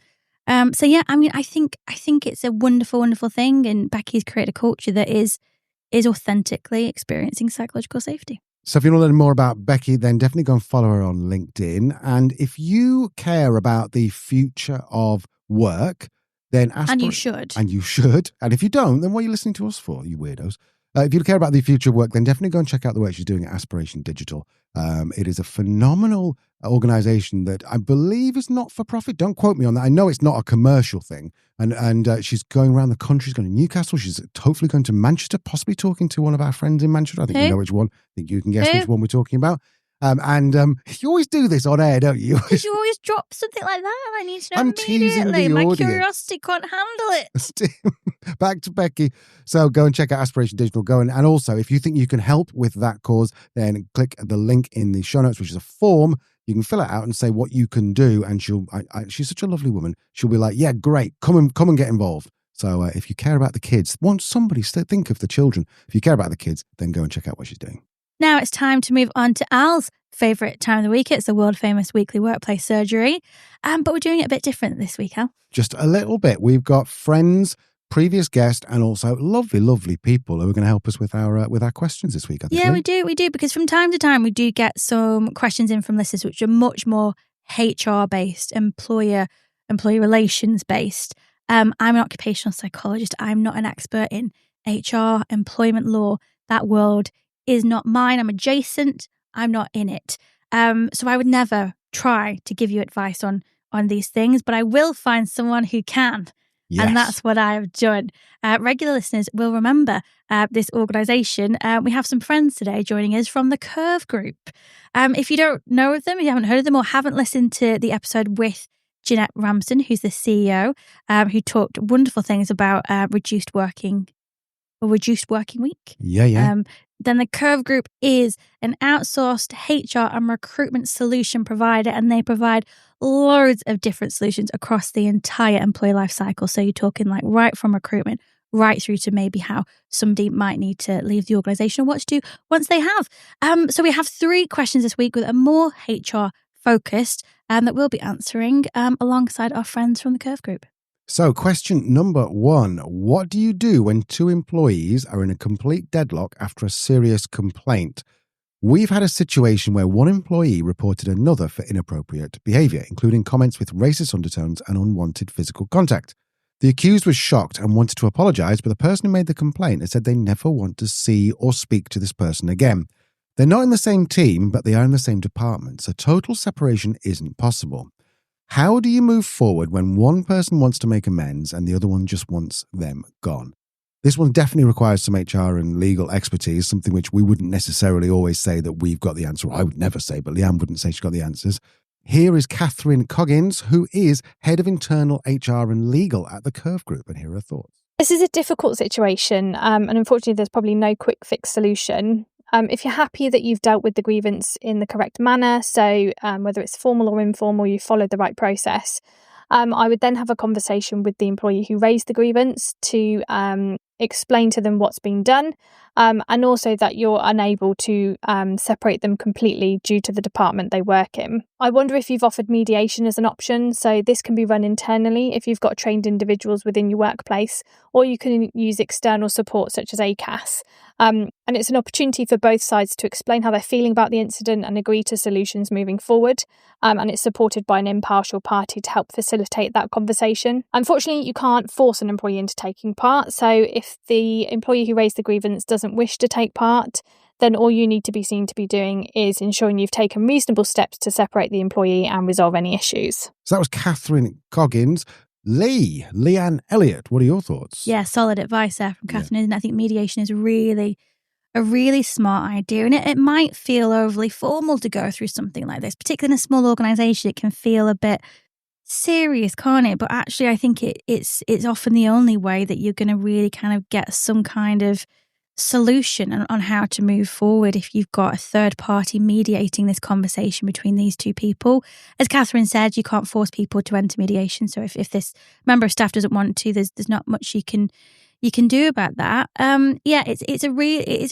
So yeah, I mean, I think it's a wonderful, wonderful thing, and Becky's created a culture that is authentically experiencing psychological safety. So if you want to learn more about Becky, then definitely go and follow her on LinkedIn. And if you care about the future of work, then And you should. And if you don't, then what are you listening to us for, you weirdos? If you care about the future of work, then definitely go and check out the work she's doing at Aspiration Digital. It is a phenomenal organization that I believe is not for profit. Don't quote me on that. I know it's not a commercial thing. And she's going around the country. She's going to Newcastle. She's hopefully going to Manchester, possibly talking to one of our friends in Manchester. I think you know which one. I think you can guess which one we're talking about. You always do this on air, don't you? Did you always drop something like that? I need to know I'm immediately. teasing the My audience. curiosity can't handle it. Back to Becky. So go and check out Aspiration Digital. And also, if you think you can help with that cause, then click the link in the show notes, which is a form. You can fill it out and say what you can do. And she's such a lovely woman. She'll be like, yeah, great. Come and get involved. So if you care about the kids, want somebody to think of the children. If you care about the kids, then go and check out what she's doing. Now it's time to move on to Al's favourite time of the week. It's the world famous weekly workplace surgery. But we're doing it a bit different this week, Al. Just a little bit. We've got friends, previous guest, and also lovely, lovely people who are going to help us with our questions this week. Yeah, we do, because from time to time we do get some questions in from listeners which are much more HR based, employee relations based. I'm an occupational psychologist. I'm not an expert in HR, employment law. That world is not mine. I'm adjacent. I'm not in it. So I would never try to give you advice on these things, but I will find someone who can. Yes. And that's what I've done. Regular listeners will remember this organisation. We have some friends today joining us from the Curve Group. If you don't know of them, you haven't heard of them, or haven't listened to the episode with Jeanette Ramsden, who's the CEO, who talked wonderful things about reduced working week. Yeah. Then the Curve Group is an outsourced HR and recruitment solution provider, and they provide loads of different solutions across the entire employee life cycle. So you're talking like right from recruitment right through to maybe how somebody might need to leave the organisation or what to do once they have. So we have 3 questions this week with a more HR focused that we'll be answering alongside our friends from the Curve Group. So question number 1, what do you do when 2 employees are in a complete deadlock after a serious complaint? We've had a situation where one employee reported another for inappropriate behaviour, including comments with racist undertones and unwanted physical contact. The accused was shocked and wanted to apologise, but the person who made the complaint has said they never want to see or speak to this person again. They're not in the same team, but they are in the same department, so total separation isn't possible. How do you move forward when one person wants to make amends and the other one just wants them gone? This one definitely requires some HR and legal expertise, something which we wouldn't necessarily always say that we've got the answer. I would never say, but Leanne wouldn't say she's got the answers. Here is Catherine Coggins, who is Head of Internal HR and Legal at the Curve Group, and here are her thoughts. This is a difficult situation, and unfortunately there's probably no quick fix solution. If you're happy that you've dealt with the grievance in the correct manner, so whether it's formal or informal, you followed the right process, I would then have a conversation with the employee who raised the grievance to explain to them what's been done, and also that you're unable to separate them completely due to the department they work in. I wonder if you've offered mediation as an option. So this can be run internally if you've got trained individuals within your workplace, or you can use external support such as ACAS. And it's an opportunity for both sides to explain how they're feeling about the incident and agree to solutions moving forward. And it's supported by an impartial party to help facilitate that conversation. Unfortunately, you can't force an employee into taking part. So if the employee who raised the grievance doesn't wish to take part, then all you need to be seen to be doing is ensuring you've taken reasonable steps to separate the employee and resolve any issues. So that was Catherine Coggins. Leanne, Elliott, what are your thoughts? Yeah, solid advice there from Catherine. And I think mediation is really a really smart idea. And it might feel overly formal to go through something like this, particularly in a small organisation. It can feel a bit serious, can't it? But actually, I think it's often the only way that you're going to really kind of get some kind of solution on how to move forward if you've got a third party mediating this conversation between these 2 people. As Catherine said, you can't force people to enter mediation. So if this member of staff doesn't want to, there's not much you can do about that. It's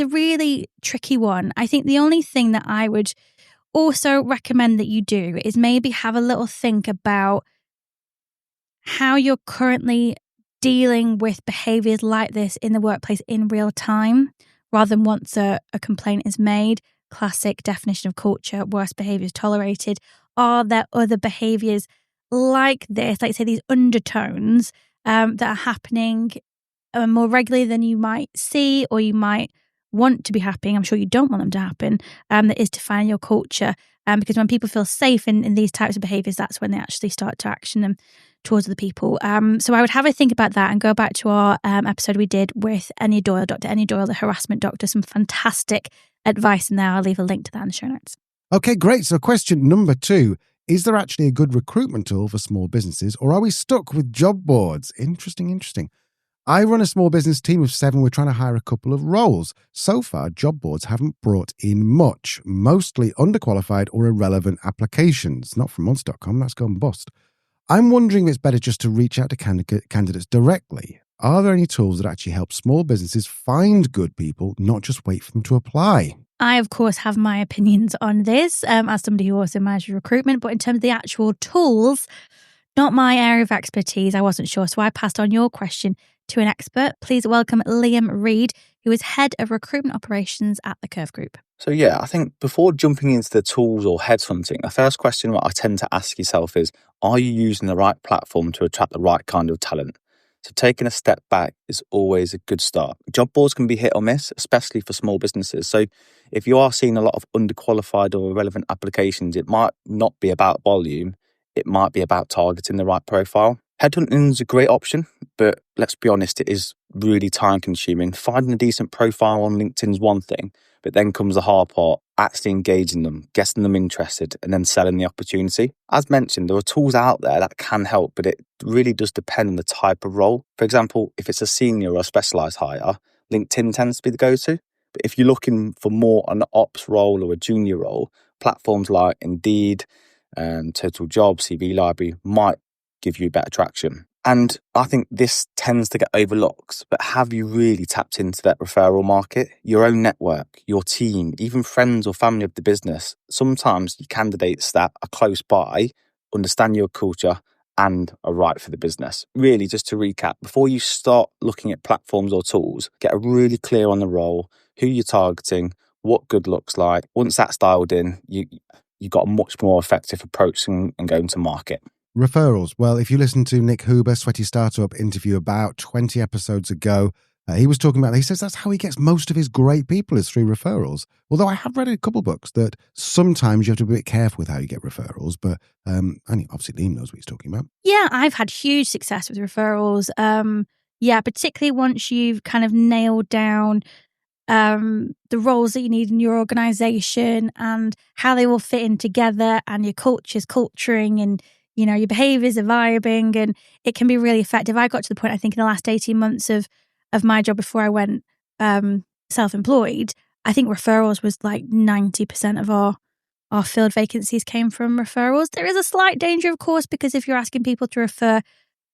a really tricky one. I think the only thing that I would also recommend that you do is maybe have a little think about how you're currently dealing with behaviours like this in the workplace in real time, rather than once a complaint is made. Classic definition of culture, worst behaviours tolerated. Are there other behaviours like this, like say these undertones that are happening more regularly than you might see or you might want to be happening? I'm sure you don't want them to happen. That is define your culture. Because when people feel safe in these types of behaviours, that's when they actually start to action them towards other people. So I would have a think about that and go back to our episode we did with Anya Doyle, Dr. Anya Doyle, the harassment doctor. Some fantastic advice in there. I'll leave a link to that in the show notes. Okay, great. So question number 2, is there actually a good recruitment tool for small businesses, or are we stuck with job boards? Interesting. I run a small business team of 7. We're trying to hire a couple of roles. So far, job boards haven't brought in much, mostly underqualified or irrelevant applications. Not from Monster.com, that's gone bust. I'm wondering if it's better just to reach out to candidates directly. Are there any tools that actually help small businesses find good people, not just wait for them to apply? I, of course, have my opinions on this as somebody who also manages recruitment, but in terms of the actual tools, not my area of expertise. I wasn't sure, so I passed on your question to an expert. Please welcome Liam Reid, who is Head of Recruitment Operations at the Curve Group. So yeah, I think before jumping into the tools or headhunting, the first question that I tend to ask yourself is, are you using the right platform to attract the right kind of talent? So taking a step back is always a good start. Job boards can be hit or miss, especially for small businesses. So if you are seeing a lot of underqualified or irrelevant applications, it might not be about volume. It might be about targeting the right profile. Headhunting is a great option, but let's be honest, it is really time consuming. Finding a decent profile on LinkedIn is one thing, but then comes the hard part, actually engaging them, getting them interested, and then selling the opportunity. As mentioned, there are tools out there that can help, but it really does depend on the type of role. For example, if it's a senior or a specialised hire, LinkedIn tends to be the go-to. But if you're looking for more an ops role or a junior role, platforms like Indeed, Total Jobs, CV Library might give you better traction. And I think this tends to get overlooked, but have you really tapped into that referral market? Your own network, your team, even friends or family of the business. Sometimes your candidates that are close by understand your culture and are right for the business. Really, just to recap, before you start looking at platforms or tools, get really clear on the role, who you're targeting, what good looks like. Once that's dialed in, you've got a much more effective approach and going to market. Referrals. Well, if you listen to Nick Huber, Sweaty Startup interview about 20 episodes ago, he was talking about, he says that's how he gets most of his great people is through referrals. Although I have read a couple of books that sometimes you have to be a bit careful with how you get referrals, but and obviously Liam knows what he's talking about. Yeah, I've had huge success with referrals. Particularly once you've kind of nailed down the roles that you need in your organisation and how they all fit in together, and your culture's culturing, and your behaviours are vibing, and it can be really effective. I got to the point, I think, in the last 18 months of my job before I went self-employed, I think referrals was like 90% of our field vacancies came from referrals. There is a slight danger, of course, because if you're asking people to refer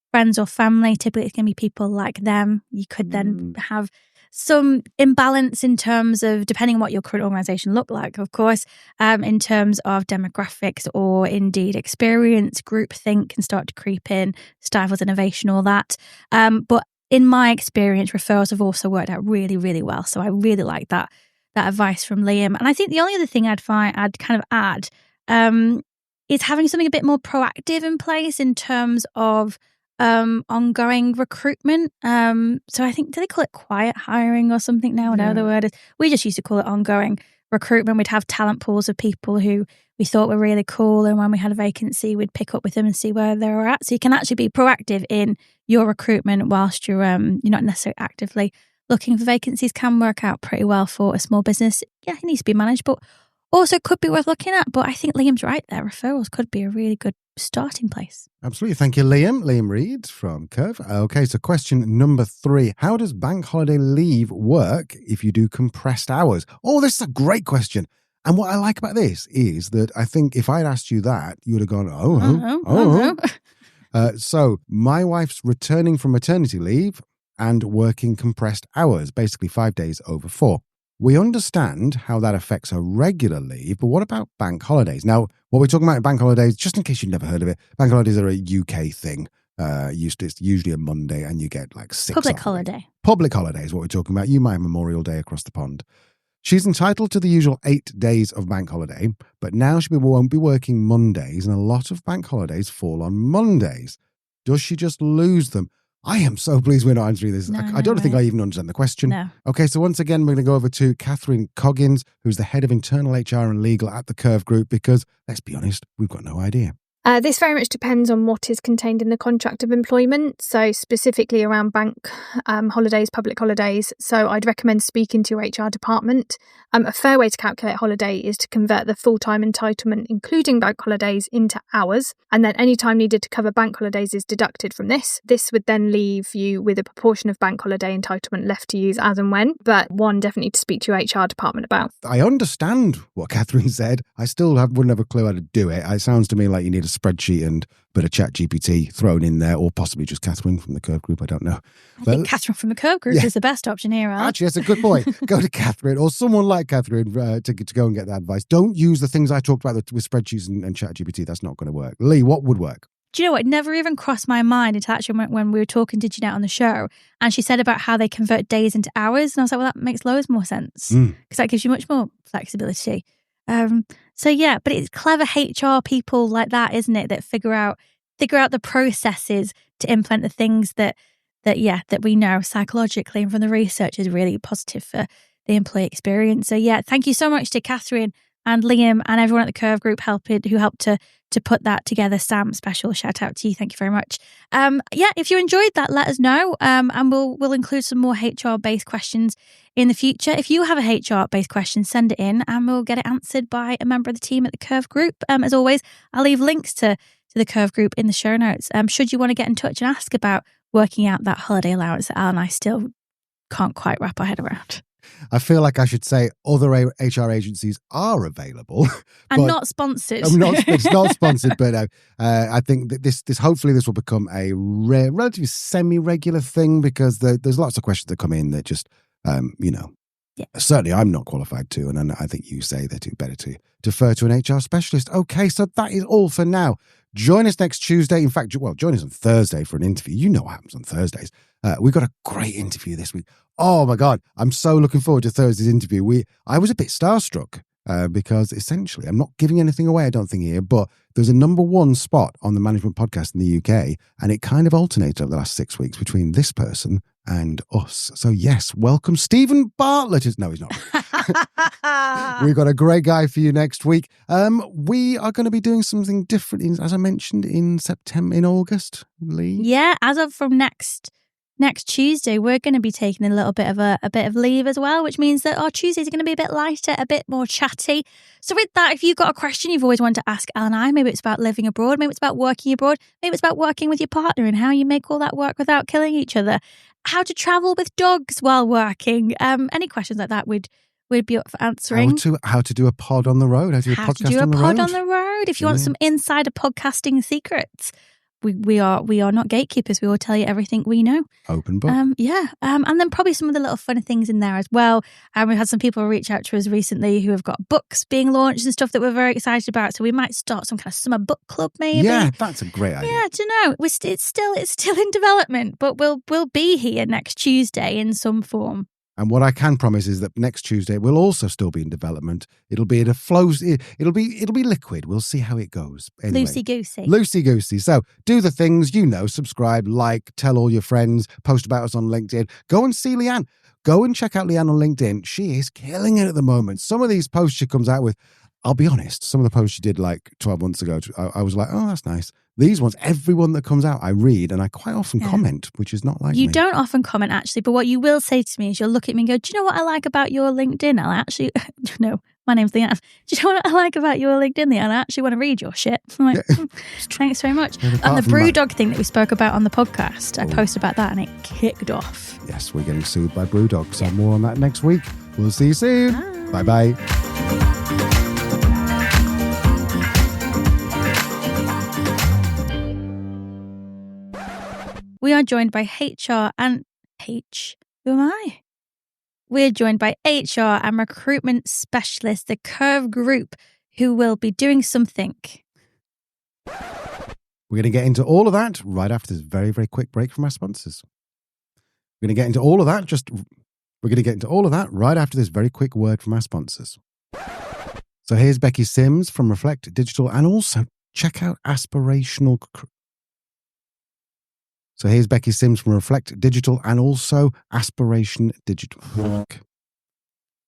friends or family, typically it's going to be people like them. You could then have some imbalance in terms of, depending on what your current organisation look like, of course, in terms of demographics or indeed experience. Groupthink can start to creep in, stifles innovation, all that. But in my experience, referrals have also worked out really, really well. So I really like that advice from Liam. And I think the only other thing I'd kind of add is having something a bit more proactive in place in terms of ongoing recruitment. So I think, do they call it quiet hiring or something now? Whatever the word is. We just used to call it ongoing recruitment. We'd have talent pools of people who we thought were really cool, and when we had a vacancy, we'd pick up with them and see where they were at. So you can actually be proactive in your recruitment whilst you're not necessarily actively looking for vacancies. Can work out pretty well for a small business. Yeah, it needs to be managed, but also could be worth looking at. But I think Liam's right there. Referrals could be a really good starting place. Absolutely. Thank you, Liam. Liam Reid from Curve. Okay, so question number 3. How does bank holiday leave work if you do compressed hours? Oh, this is a great question. And what I like about this is that I think if I'd asked you that, you would have gone, So my wife's returning from maternity leave and working compressed hours, basically 5 days over 4. We understand how that affects her regular leave, but what about bank holidays? Now, what we're talking about in bank holidays, just in case you've never heard of it, bank holidays are a UK thing. It's usually a Monday, and you get like 6 Public holiday. Public holiday is what we're talking about. You might have Memorial Day across the pond. She's entitled to the usual 8 days of bank holiday, but now she won't be working Mondays, and a lot of bank holidays fall on Mondays. Does she just lose them? I am so pleased we're not answering this. I don't think I even understand the question. No. Okay, so once again, we're going to go over to Catherine Coggins, who's the head of internal HR and legal at the Curve Group, because, let's be honest, we've got no idea. This very much depends on what is contained in the contract of employment, so specifically around bank holidays, public holidays. So I'd recommend speaking to your HR department. A fair way to calculate holiday is to convert the full-time entitlement, including bank holidays, into hours, and then any time needed to cover bank holidays is deducted from this. This would then leave you with a proportion of bank holiday entitlement left to use as and when, but one definitely to speak to your HR department about. I understand what Catherine said. I still wouldn't have a clue how to do it. It sounds to me like you need a spreadsheet and a bit of ChatGPT thrown in there, or possibly just Catherine from the Curve Group. I don't know. I think Catherine from the Curve Group is the best option here, Al. Actually, that's a good point. Go to Catherine or someone like Catherine to go and get that advice. Don't use the things I talked about with spreadsheets and ChatGPT. That's not going to work. Lee, what would work? Do you know what? It never even crossed my mind until actually when we were talking to Jeanette on the show, and she said about how they convert days into hours. And I was like, well, that makes loads more sense because that gives you much more flexibility. So yeah, but it's clever HR people like that, isn't it? That figure out the processes to implement the things that we know psychologically and from the research is really positive for the employee experience. So yeah, thank you so much to Catherine and Liam and everyone at the Curve Group who helped to put that together. Sam, special shout out to you. Thank you very much. If you enjoyed that, let us know. And we'll include some more HR based questions in the future. If you have a HR based question, send it in and we'll get it answered by a member of the team at the Curve Group. As always, I'll leave links to the Curve Group in the show notes. Should you want to get in touch and ask about working out that holiday allowance that Al and I still can't quite wrap our head around. I feel like I should say other HR agencies are available. And not sponsored. It's not sponsored, but I think that this hopefully this will become a relatively semi-regular thing because there's lots of questions that come in that just, certainly I'm not qualified to, and I think you say they're better to defer to an HR specialist. Okay, so that is all for now. Join us next Tuesday. In fact, join us on Thursday for an interview. You know what happens on Thursdays. We've got a great interview this week. Oh my God, I'm so looking forward to Thursday's interview. I was a bit starstruck because essentially, I'm not giving anything away, I don't think here, but there's a number one spot on the management podcast in the UK, and it kind of alternated over the last 6 weeks between this person and us. So yes, welcome Stephen Bartlett. No, he's not. We've got a great guy for you next week. We are going to be doing something different, as I mentioned, in August, Lee. Yeah, as of from next Tuesday, we're going to be taking a little bit of leave as well, which means that our Tuesdays are going to be a bit lighter, a bit more chatty. So with that, if you've got a question you've always wanted to ask Al and I, maybe it's about living abroad, maybe it's about working abroad, maybe it's about working with your partner and how you make all that work without killing each other, how to travel with dogs while working, any questions like that, we'd be up for answering. How to do a pod on the road, how to do a podcast on the road. If you want some insider podcasting secrets, we are not gatekeepers. We will tell you everything we know. Open book. And then probably some of the little fun things in there as well. We've had some people reach out to us recently who have got books being launched and stuff that we're very excited about. So we might start some kind of summer book club, maybe. Yeah, that's a great idea. Yeah, do you know? It's still in development, but we'll be here next Tuesday in some form. And what I can promise is that next Tuesday will also still be in development. It'll be it'll be liquid. We'll see how it goes. Anyway, Loosey goosey. So do the things, subscribe, like, tell all your friends, post about us on LinkedIn. Go and see Leanne. Go and check out Leanne on LinkedIn. She is killing it at the moment. Some of these posts she comes out with, I'll be honest, some of the posts she did like 12 months ago, I was like, oh, that's nice. These ones, everyone that comes out, I read, and I quite often comment, which is not like You me. don't often comment, actually, but what you will say to me is you'll look at me and go, do you know what I like about your LinkedIn? I'll actually, no, my name's Leanne. Do you know what I like about your LinkedIn, Leanne? I actually want to read your shit. I'm like, thanks very much. And the Brewdog thing that we spoke about on the podcast, I posted about that and it kicked off. Yes, we're getting sued by Brewdog, so more on that next week. We'll see you soon. Bye-bye. We are joined by HR and who am I? We're joined by HR and recruitment specialist, the Curve Group, who will be doing something. We're going to get into all of that right after this very, very quick break from our sponsors. We're going to get into all of that right after this very quick word from our sponsors. So here's Becky Sims from Reflect Digital, and also check out Aspirational. So here's Becky Sims from Reflect Digital and also Aspiration Digital.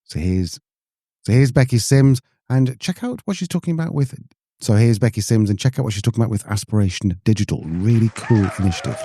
So here's Becky Sims and check out what she's talking about with. So here's Becky Sims and check out what she's talking about with Aspiration Digital. Really cool initiative.